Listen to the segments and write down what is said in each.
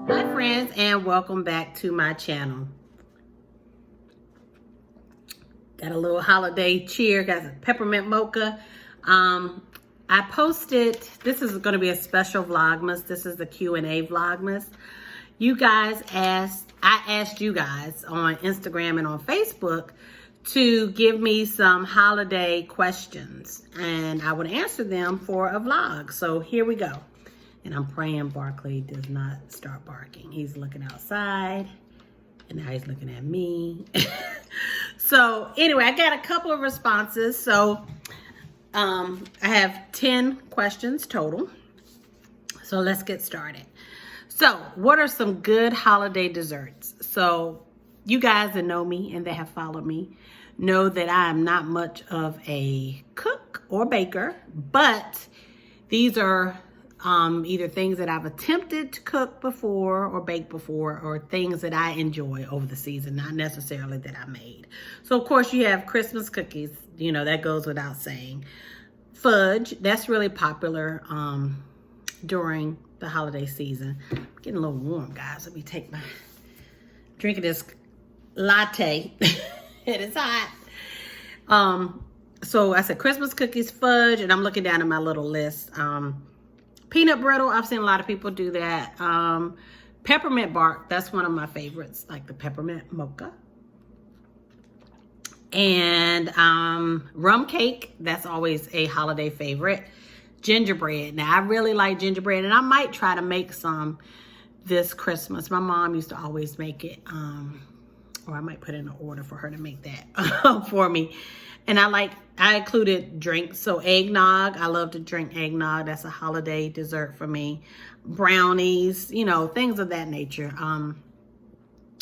Hi friends, and welcome back to my channel. Got a little holiday cheer, got some peppermint mocha. I posted, this is going to be a special Vlogmas. This is the Q&A Vlogmas. I asked you guys on Instagram and on Facebook to give me some holiday questions, and I would answer them for a vlog. So here we go. And I'm praying Barkley does not start barking. He's looking outside, and now he's looking at me. So anyway, I got a couple of responses. So I have 10 questions total. So let's get started. So what are some good holiday desserts? So you guys that know me and that have followed me know that I am not much of a cook or baker, but these are either things that I've attempted to cook before or bake before, or things that I enjoy over the season, not necessarily that I made. So of course you have Christmas cookies, you know, that goes without saying. Fudge, that's really popular during the holiday season. I'm getting a little warm, guys. Let me take my drink of this latte. It is hot. So I said Christmas cookies, fudge, and I'm looking down at my little list. Peanut brittle, I've seen a lot of people do that. Peppermint bark, that's one of my favorites, like the peppermint mocha. And rum cake, that's always a holiday favorite. Gingerbread, now I really like gingerbread, and I might try to make some this Christmas. My mom used to always make it, or I might put in an order for her to make that for me. And I included drinks. So eggnog, I love to drink eggnog. That's a holiday dessert for me. Brownies, you know, things of that nature.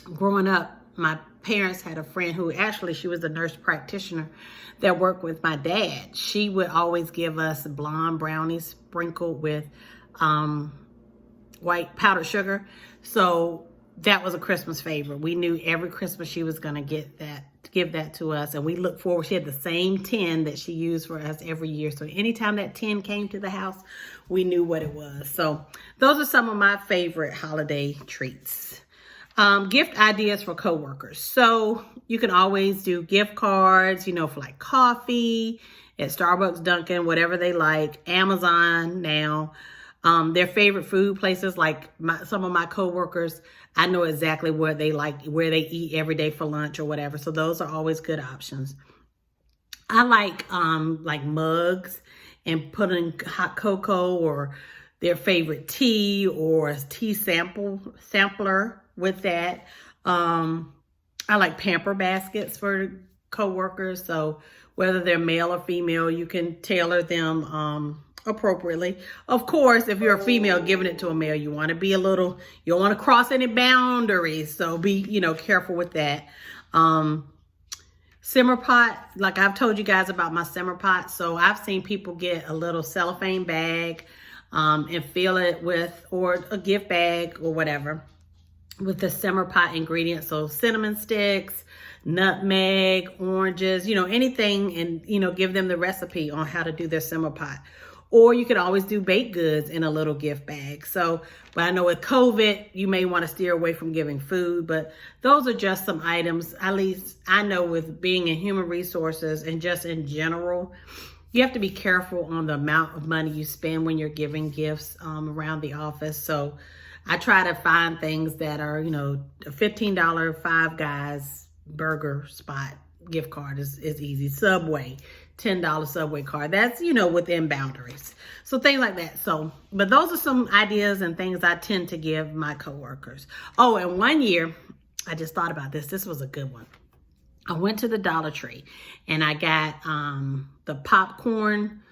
Growing up, my parents had a friend who actually, she was a nurse practitioner that worked with my dad. She would always give us blonde brownies sprinkled with white powdered sugar. So that was a Christmas favorite. We knew every Christmas she was going to give that to us, and we looked forward. She had the same tin that she used for us every year. So anytime that tin came to the house, we knew what it was. So those are some of my favorite holiday treats. Gift ideas for coworkers. So you can always do gift cards, you know, for like coffee at Starbucks, Dunkin', whatever they like. Amazon now. Their favorite food places, like some of my coworkers, I know exactly where they where they eat every day for lunch or whatever. So those are always good options. I like mugs and putting hot cocoa or their favorite tea or a tea sampler with that. I like pamper baskets for coworkers. So whether they're male or female, you can tailor them appropriately. Of course, if you're a female giving it to a male, you want to be you don't want to cross any boundaries. So be, you know, careful with that. Simmer pot, like I've told you guys about my simmer pot. So I've seen people get a little cellophane bag and fill it with, or a gift bag or whatever, with the simmer pot ingredients. So cinnamon sticks, nutmeg, oranges, you know, anything, and, you know, give them the recipe on how to do their simmer pot. Or you could always do baked goods in a little gift bag. So, but I know with COVID, you may want to steer away from giving food, but those are just some items. At least I know with being in human resources and just in general, you have to be careful on the amount of money you spend when you're giving gifts around the office. So I try to find things that are, you know, a $15 Five Guys burger spot gift card is easy. Subway, $10 Subway card. That's, you know, within boundaries. So things like that. So, but those are some ideas and things I tend to give my coworkers. Oh, and one year, I just thought about this. This was a good one. I went to the Dollar Tree and I got the popcorn.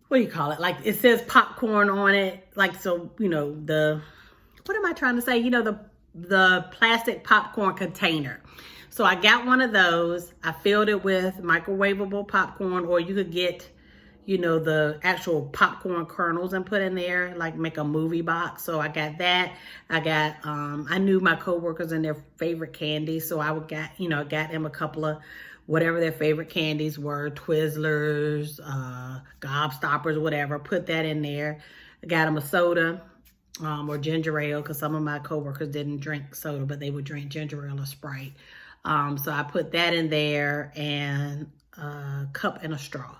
What do you call it? Like it says popcorn on it. Like, so, you know, what am I trying to say? You know, the plastic popcorn container. So I got one of those. I filled it with microwavable popcorn, or you could get, you know, the actual popcorn kernels and put in there, like make a movie box. So I got that. I got, I knew my coworkers and their favorite candy. So I got them a couple of whatever their favorite candies were, Twizzlers, Gobstoppers, whatever, put that in there. I got them a soda. or ginger ale, because some of my coworkers didn't drink soda, but they would drink ginger ale or Sprite. So I put that in there, and a cup and a straw.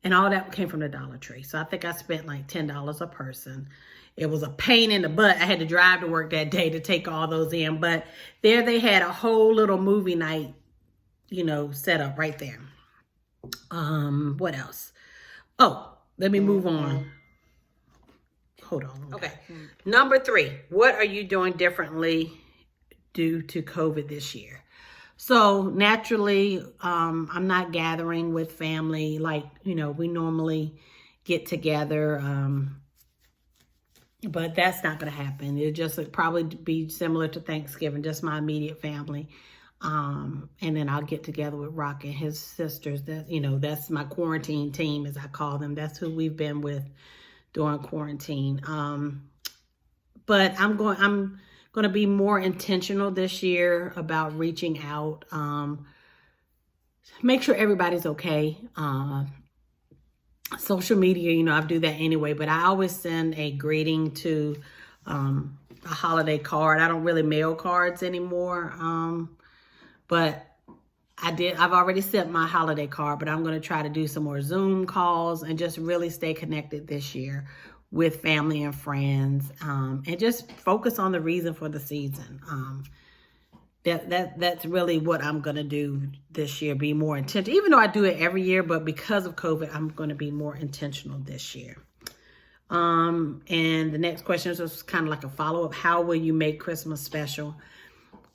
And all that came from the Dollar Tree. So I think I spent like $10 a person. It was a pain in the butt. I had to drive to work that day to take all those in. But there they had a whole little movie night, you know, set up right there. What else? Oh, let me move on. Hold on. Okay. Number 3, what are you doing differently due to COVID this year? So naturally, I'm not gathering with family like, you know, we normally get together. But that's not going to happen. It'll just probably be similar to Thanksgiving, just my immediate family. And then I'll get together with Rock and his sisters. That, you know, that's my quarantine team, as I call them. That's who we've been with during quarantine. But I'm going to be more intentional this year about reaching out. Make sure everybody's okay. Social media, you know, I do that anyway, but I always send a greeting to a holiday card. I don't really mail cards anymore. But I've already sent my holiday card, but I'm going to try to do some more Zoom calls and just really stay connected this year with family and friends, and just focus on the reason for the season. That's really what I'm going to do this year, be more intentional. Even though I do it every year, but because of COVID, I'm going to be more intentional this year. And the next question is just kind of like a follow-up. How will you make Christmas special?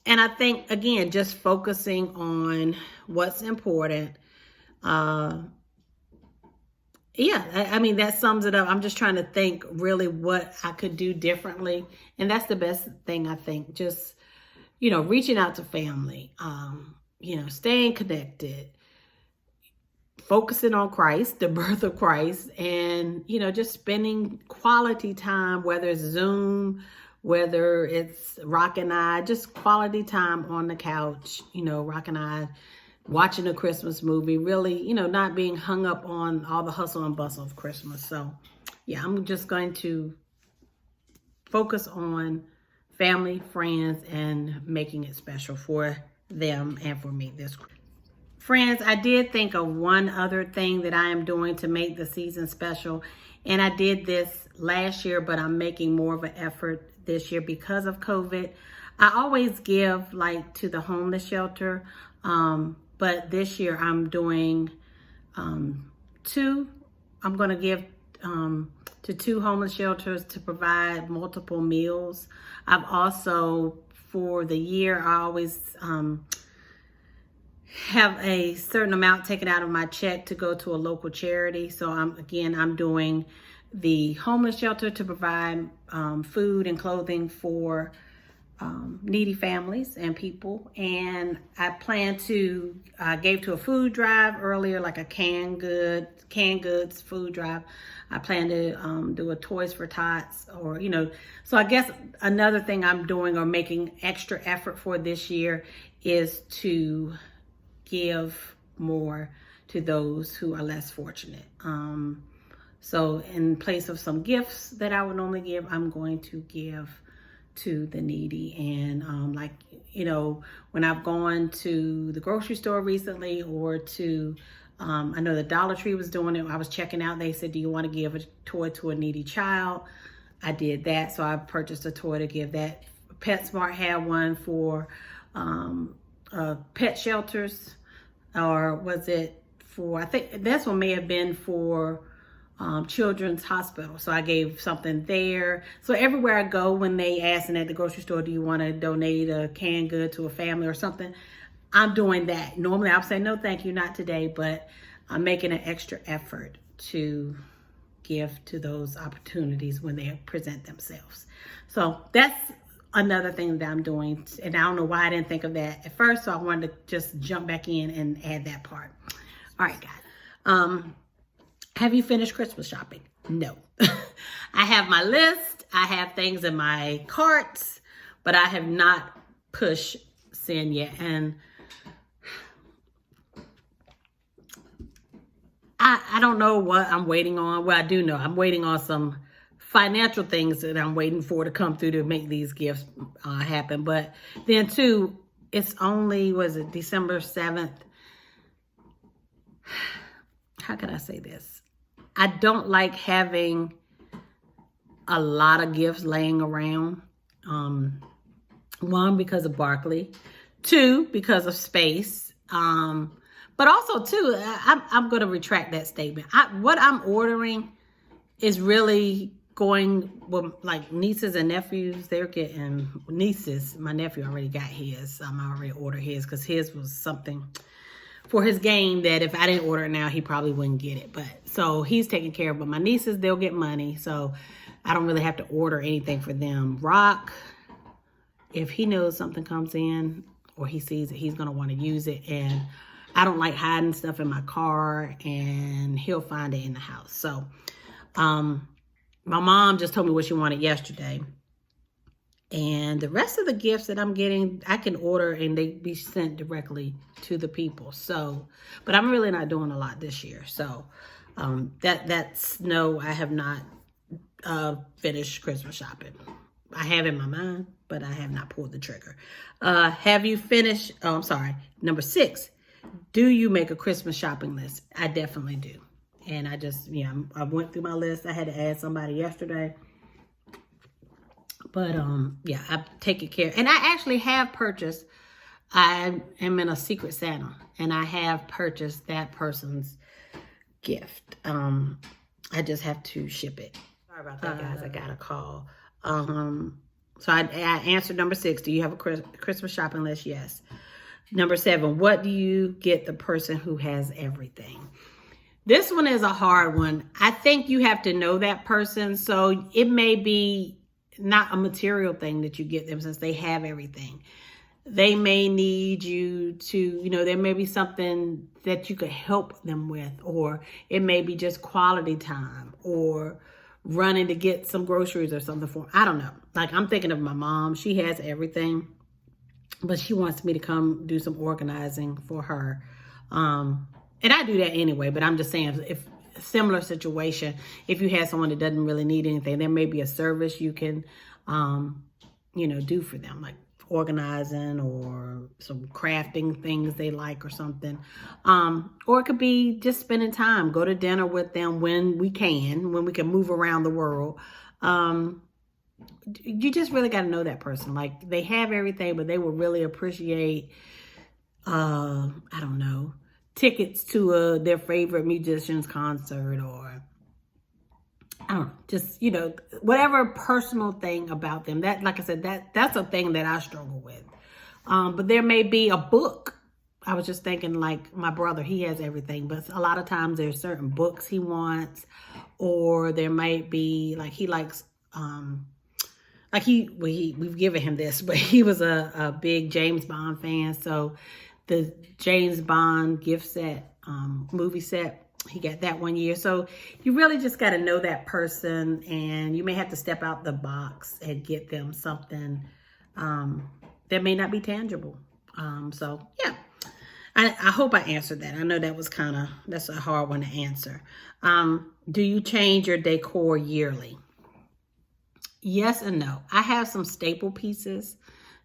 And I think, again, just focusing on what's important. Yeah, I mean, that sums it up. I'm just trying to think really what I could do differently. And that's the best thing, I think. Just, you know, reaching out to family, you know, staying connected, focusing on Christ, the birth of Christ, and, you know, just spending quality time, whether it's Zoom, whether it's Rock and I, just quality time on the couch, you know, Rock and I watching a Christmas movie, really, you know, not being hung up on all the hustle and bustle of Christmas. So, yeah, I'm just going to focus on family, friends, and making it special for them and for me this Christmas. Friends, I did think of one other thing that I am doing to make the season special. And I did this last year, but I'm making more of an effort this year because of COVID. I always give like to the homeless shelter. But this year I'm doing 2. I'm going to give to 2 homeless shelters to provide multiple meals. I've also, for the year, I always have a certain amount taken out of my check to go to a local charity. So I'm doing the homeless shelter to provide food and clothing for needy families and people. And I plan to, gave to a food drive earlier, like a canned goods food drive. I plan to do a Toys for Tots, or, you know, so I guess another thing I'm doing or making extra effort for this year is to give more to those who are less fortunate. So in place of some gifts that I would normally give, I'm going to give to the needy. And like, you know, when I've gone to the grocery store recently, or to I know the Dollar Tree was doing it. I was checking out. They said, do you want to give a toy to a needy child? I did that. So I purchased a toy to give that. PetSmart had one for pet shelters, or was it for, I think this one may have been for Children's Hospital. So I gave something there. So everywhere I go, when they ask at the grocery store, do you want to donate a canned good to a family or something? I'm doing that. Normally I'll say, no, thank you, not today, but I'm making an extra effort to give to those opportunities when they present themselves. So that's another thing that I'm doing. And I don't know why I didn't think of that at first. So I wanted to just jump back in and add that part. All right, guys. Have you finished Christmas shopping? No. I have my list. I have things in my carts, but I have not pushed send yet. And I don't know what I'm waiting on. Well, I do know I'm waiting on some financial things that I'm waiting for to come through to make these gifts happen. But then too, it's only, was it December 7th? How can I say this? I don't like having a lot of gifts laying around. One, because of Barkley. Two, because of space. But also too, I'm going to retract that statement. What I'm ordering is really going with like nieces and nephews. They're getting nieces. My nephew already got his. I already ordered his because his was something for his game that if I didn't order it now, he probably wouldn't get it. But so he's taken care of. But my nieces, they'll get money. So I don't really have to order anything for them. Rock, if he knows something comes in or he sees it, he's going to want to use it. And I don't like hiding stuff in my car, and he'll find it in the house. So my mom just told me what she wanted yesterday. And the rest of the gifts that I'm getting, I can order and they be sent directly to the people. So, but I'm really not doing a lot this year. So that's no, I have not finished Christmas shopping. I have in my mind, but I have not pulled the trigger. Have you finished? Oh, I'm sorry. Number 6, do you make a Christmas shopping list? I definitely do. And I just, I went through my list. I had to add somebody yesterday. But, yeah, I've taken care. And I actually have purchased, I am in a Secret Santa, and I have purchased that person's gift. I just have to ship it. Sorry about that, guys. I got a call. So I answered number 6. Do you have a Christmas shopping list? Yes. Number 7, what do you get the person who has everything? This one is a hard one. I think you have to know that person. So it may be not a material thing that you get them since they have everything. They may need you to, there may be something that you could help them with, or it may be just quality time or running to get some groceries or something for them. I don't know. Like, I'm thinking of my mom. She has everything, but she wants me to come do some organizing for her. And I do that anyway, but I'm just saying, if a similar situation, if you have someone that doesn't really need anything, there may be a service you can, do for them, like organizing or some crafting things they like or something. Or it could be just spending time, go to dinner with them when we can move around the world. You just really got to know that person. Like, they have everything, but they will really appreciate, I don't know, tickets to their favorite musician's concert, or I don't know, just, whatever personal thing about them. That, like I said, that's a thing that I struggle with. But there may be a book. I was just thinking, like, my brother, he has everything, but a lot of times there's certain books he wants, or there might be, like, he likes, we've given him this, but he was a big James Bond fan. So the James Bond gift set, movie set, he got that one year. So you really just got to know that person, and you may have to step out the box and get them something that may not be tangible. So yeah, I hope I answered that. I know that was that's a hard one to answer. Do you change your decor yearly? Yes and no. I have some staple pieces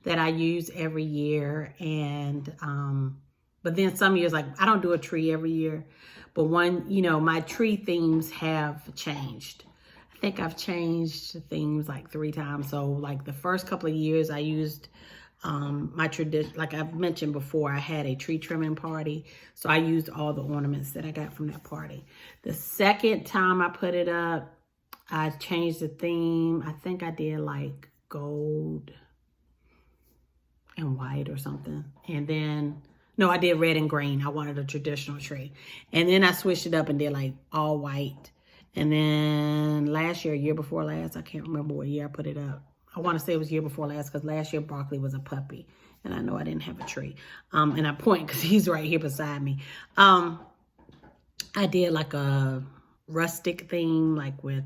that I use every year, and but then some years, like, I don't do a tree every year, but my tree themes have changed. I think I've changed themes like 3 times. So like the first couple of years I used my tradition, like I've mentioned before, I had a tree trimming party, so I used all the ornaments that I got from that party. The second time I put it up, I changed the theme. I think I did like gold and white or something. And then, no, I did red and green. I wanted a traditional tree. And then I switched it up and did like all white. And then last year, year before last, I can't remember what year I put it up. I want to say it was year before last, because last year Broccoli was a puppy. And I know I didn't have a tree. And I point because he's right here beside me. I did like a rustic theme, like with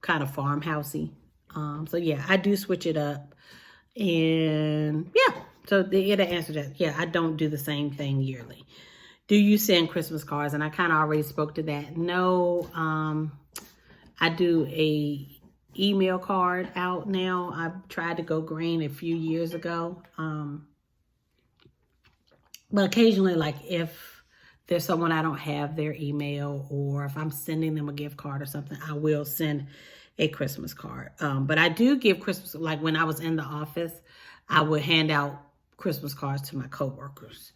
kind of farmhousey. So yeah, I do switch it up. And yeah, so the answer to that, yeah, I don't do the same thing yearly. Do you send Christmas cards? And I kind of already spoke to that. No, I do a email card out now. I tried to go green a few years ago. But occasionally, like if there's someone I don't have their email, or if I'm sending them a gift card or something, I will send a Christmas card. But I do give Christmas, like when I was in the office, I would hand out Christmas cards to my coworkers.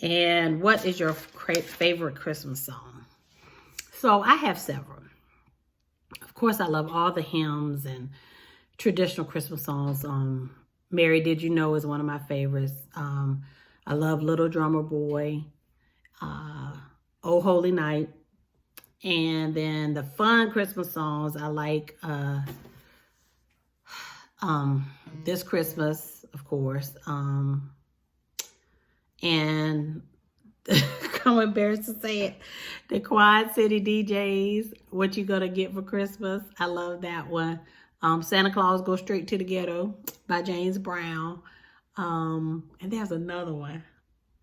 And what is your favorite Christmas song? So I have several. Of course, I love all the hymns and traditional Christmas songs. Mary, Did You Know is one of my favorites. I love Little Drummer Boy, Oh Holy Night. And then the fun Christmas songs, I like This Christmas, of course. And I'm embarrassed to say it, the Quad City DJs, What You Gonna Get for Christmas? I love that one. Santa Claus Goes Straight to the Ghetto by James Brown. And there's another one.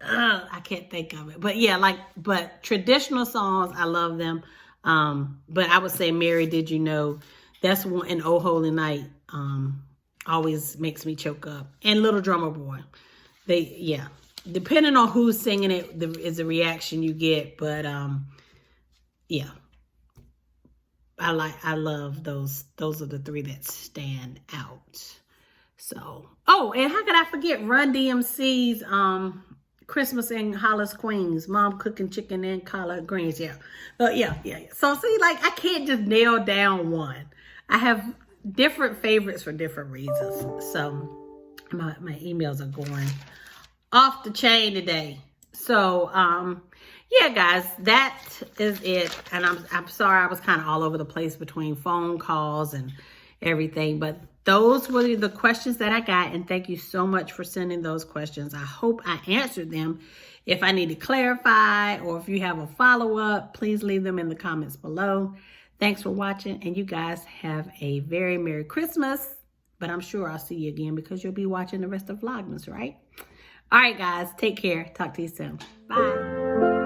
I can't think of it. But yeah, but traditional songs, I love them. But I would say Mary, Did You Know? That's one, and Oh Holy Night always makes me choke up. And Little Drummer Boy. Depending on who's singing it is the reaction you get. But yeah. I love those. Those are the three that stand out. So, oh, and how could I forget Run DMC's Christmas in Hollis Queens, Mom Cooking Chicken and Collard Greens. Yeah. Yeah. So see, like, I can't just nail down one. I have different favorites for different reasons. So my emails are going off the chain today. So, yeah, guys, that is it. And I'm sorry I was kind of all over the place between phone calls and everything, but those were the questions that I got, and thank you so much for sending those questions. I hope I answered them. If I need to clarify or if you have a follow-up, please leave them in the comments below. Thanks for watching, and you guys have a very Merry Christmas, but I'm sure I'll see you again because you'll be watching the rest of Vlogmas, right? All right, guys, take care. Talk to you soon. Bye.